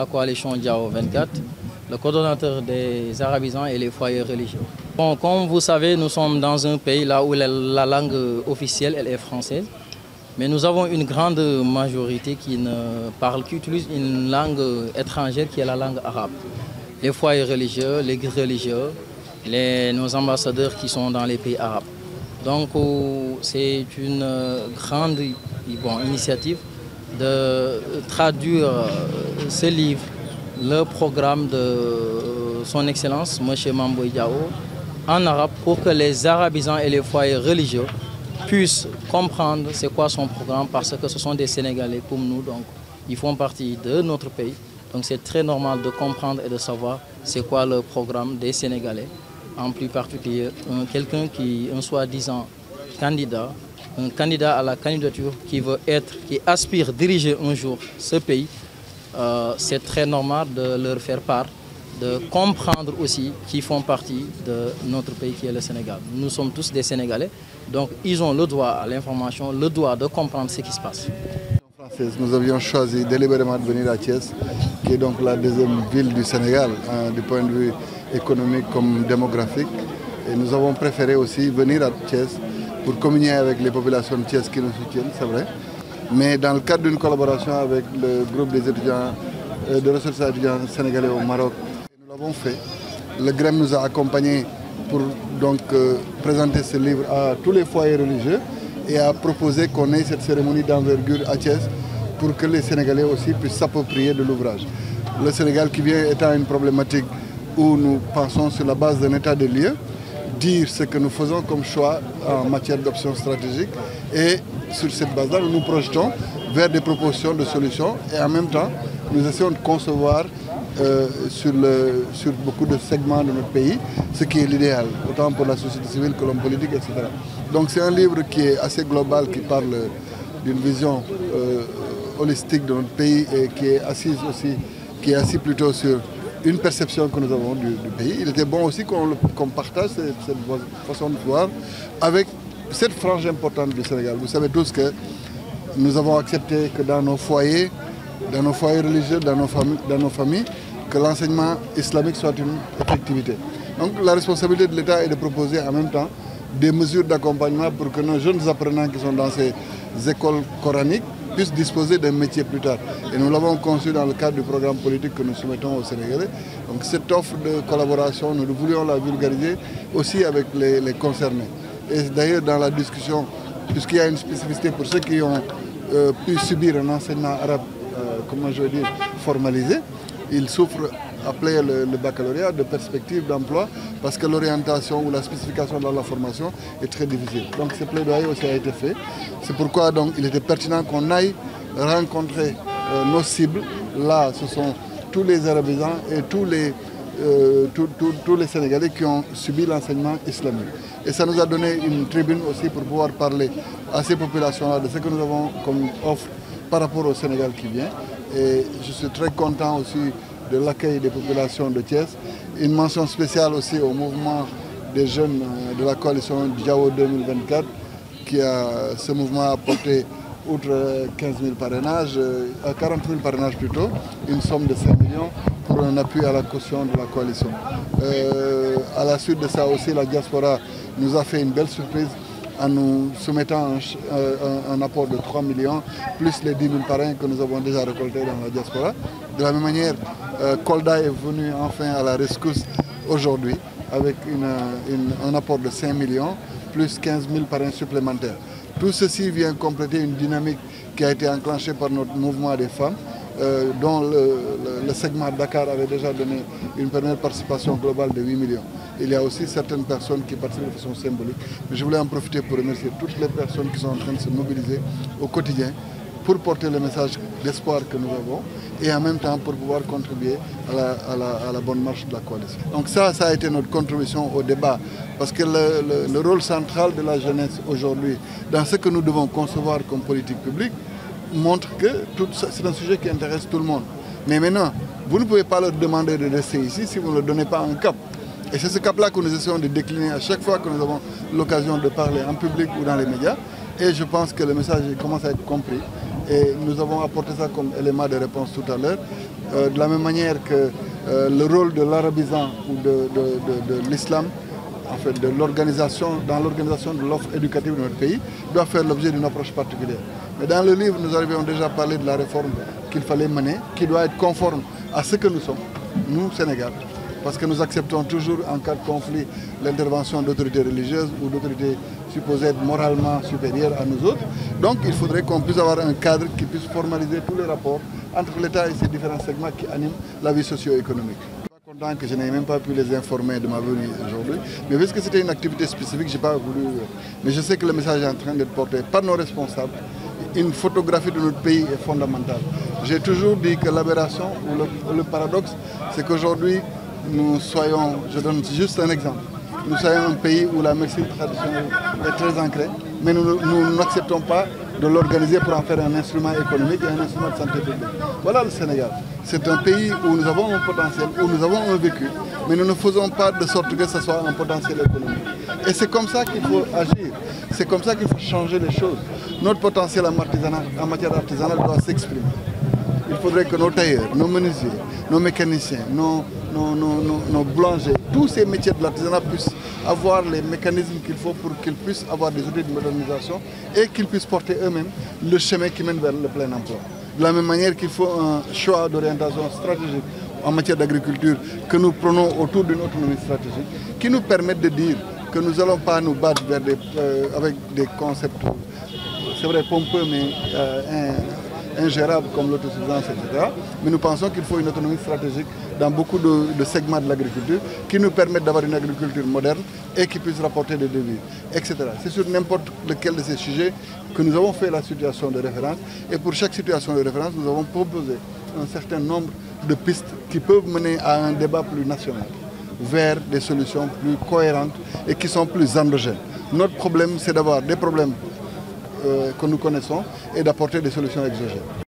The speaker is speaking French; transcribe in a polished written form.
la coalition Diao 24, le coordonnateur des arabisans et les foyers religieux. Bon, comme vous savez, nous sommes dans un pays là où la langue officielle elle est française, mais nous avons une grande majorité qui utilise une langue étrangère qui est la langue arabe. Les foyers religieux, les guides religieux, nos ambassadeurs qui sont dans les pays arabes. Donc c'est une grande initiative de traduire ce livre, le programme de son Excellence, M. Mame Boye Diao, en arabe pour que les arabisans et les foyers religieux puissent comprendre c'est quoi son programme parce que ce sont des Sénégalais comme nous, donc ils font partie de notre pays. Donc c'est très normal de comprendre et de savoir c'est quoi le programme des Sénégalais. En plus particulier, quelqu'un qui est un soi-disant candidat, un candidat à la candidature qui aspire diriger un jour ce pays, c'est très normal de leur faire part, de comprendre aussi qu'ils font partie de notre pays qui est le Sénégal. Nous sommes tous des Sénégalais, donc ils ont le droit à l'information, le droit de comprendre ce qui se passe. Nous avions choisi délibérément de venir à Thiès, qui est donc la deuxième ville du Sénégal, du point de vue économique comme démographique. Et nous avons préféré aussi venir à Thiès pour communier avec les populations de Thiès qui nous soutiennent, c'est vrai. Mais dans le cadre d'une collaboration avec le groupe des étudiants, de ressortissants étudiants sénégalais au Maroc, nous l'avons fait. Le GREM nous a accompagnés pour donc présenter ce livre à tous les foyers religieux et a proposé qu'on ait cette cérémonie d'envergure à Thiès pour que les Sénégalais aussi puissent s'approprier de l'ouvrage. Le Sénégal qui vient étant une problématique où nous pensons sur la base d'un état des lieux, dire ce que nous faisons comme choix en matière d'options stratégiques et sur cette base-là, nous nous projetons vers des propositions de solutions et en même temps, nous essayons de concevoir sur beaucoup de segments de notre pays ce qui est l'idéal, autant pour la société civile que l'homme politique, etc. Donc c'est un livre qui est assez global, qui parle d'une vision holistique de notre pays et qui est assis plutôt sur une perception que nous avons du pays. Il était bon aussi qu'on partage cette façon de voir avec cette frange importante du Sénégal. Vous savez tous que nous avons accepté que dans nos foyers religieux, dans nos familles, que l'enseignement islamique soit une effectivité. Donc la responsabilité de l'État est de proposer en même temps des mesures d'accompagnement pour que nos jeunes apprenants qui sont dans ces écoles coraniques puissent disposer d'un métier plus tard. Et nous l'avons conçu dans le cadre du programme politique que nous soumettons aux Sénégalais. Donc cette offre de collaboration, nous voulions la vulgariser aussi avec les concernés. Et d'ailleurs dans la discussion, puisqu'il y a une spécificité pour ceux qui ont pu subir un enseignement arabe, comment je veux dire, formalisé, ils souffrent, appelé le baccalauréat, de perspectives d'emploi parce que l'orientation ou la spécification dans la formation est très difficile. Donc ce plaidoyer aussi a été fait. C'est pourquoi donc, il était pertinent qu'on aille rencontrer nos cibles. Là, ce sont tous les arabisans et tous les Sénégalais qui ont subi l'enseignement islamique. Et ça nous a donné une tribune aussi pour pouvoir parler à ces populations-là de ce que nous avons comme offre par rapport au Sénégal qui vient. Et je suis très content aussi de l'accueil des populations de Thiès. Une mention spéciale aussi au mouvement des jeunes de la coalition Diao 2024 ce mouvement a apporté, outre 15 000 parrainages, 40 000 parrainages plutôt, une somme de 5 millions pour un appui à la caution de la coalition. À la suite de ça aussi, la diaspora nous a fait une belle surprise en nous soumettant un apport de 3 millions, plus les 10 000 parrains que nous avons déjà récoltés dans la diaspora. De la même manière, Kolda est venu enfin à la rescousse aujourd'hui avec un apport de 5 millions, plus 15 000 parrains supplémentaires. Tout ceci vient compléter une dynamique qui a été enclenchée par notre mouvement des femmes, dont le segment Dakar avait déjà donné une première participation globale de 8 millions. Il y a aussi certaines personnes qui participent de façon symbolique. Mais je voulais en profiter pour remercier toutes les personnes qui sont en train de se mobiliser au quotidien pour porter le message d'espoir que nous avons et en même temps pour pouvoir contribuer à la bonne marche de la coalition. Donc ça a été notre contribution au débat parce que le rôle central de la jeunesse aujourd'hui dans ce que nous devons concevoir comme politique publique montre que c'est un sujet qui intéresse tout le monde. Mais maintenant, vous ne pouvez pas leur demander de rester ici si vous ne leur donnez pas un cap. Et c'est ce cap-là que nous essayons de décliner à chaque fois que nous avons l'occasion de parler en public ou dans les médias. Et je pense que le message commence à être compris. Et nous avons apporté ça comme élément de réponse tout à l'heure. de la même manière que le rôle de l'arabisant ou de l'islam, en fait, dans l'organisation de l'offre éducative de notre pays, doit faire l'objet d'une approche particulière. Mais dans le livre, nous avions déjà parlé de la réforme qu'il fallait mener, qui doit être conforme à ce que nous sommes, nous, Sénégal. Parce que nous acceptons toujours, en cas de conflit, l'intervention d'autorités religieuses ou d'autorités supposées être moralement supérieures à nous autres. Donc il faudrait qu'on puisse avoir un cadre qui puisse formaliser tous les rapports entre l'État et ces différents segments qui animent la vie socio-économique. Je suis content que je n'ai même pas pu les informer de ma venue aujourd'hui. Mais puisque c'était une activité spécifique, je n'ai pas voulu. Mais je sais que le message est en train d'être porté par nos responsables. Une photographie de notre pays est fondamentale. J'ai toujours dit que l'aberration ou le paradoxe, c'est qu'aujourd'hui, nous soyons, je donne juste un exemple, nous soyons un pays où la médecine traditionnelle est très ancrée, mais nous n'acceptons pas de l'organiser pour en faire un instrument économique et un instrument de santé publique. Voilà le Sénégal. C'est un pays où nous avons un potentiel, où nous avons un vécu, mais nous ne faisons pas de sorte que ce soit un potentiel économique. Et c'est comme ça qu'il faut agir, c'est comme ça qu'il faut changer les choses. Notre potentiel en matière d'artisanat doit s'exprimer. Il faudrait que nos tailleurs, nos menuisiers, nos mécaniciens, nos boulangers, tous ces métiers de l'artisanat puissent avoir les mécanismes qu'il faut pour qu'ils puissent avoir des outils de modernisation et qu'ils puissent porter eux-mêmes le chemin qui mène vers le plein emploi. De la même manière qu'il faut un choix d'orientation stratégique en matière d'agriculture que nous prenons autour d'une autonomie stratégique qui nous permette de dire que nous n'allons pas nous battre vers avec des concepts, c'est vrai, pompeux, mais ingérable comme l'autosuffisance, etc. Mais nous pensons qu'il faut une autonomie stratégique dans beaucoup de segments de l'agriculture qui nous permettent d'avoir une agriculture moderne et qui puisse rapporter des devises, etc. C'est sur n'importe lequel de ces sujets que nous avons fait la situation de référence et pour chaque situation de référence, nous avons proposé un certain nombre de pistes qui peuvent mener à un débat plus national vers des solutions plus cohérentes et qui sont plus endogènes. Notre problème, c'est d'avoir des problèmes que nous connaissons et d'apporter des solutions exogènes.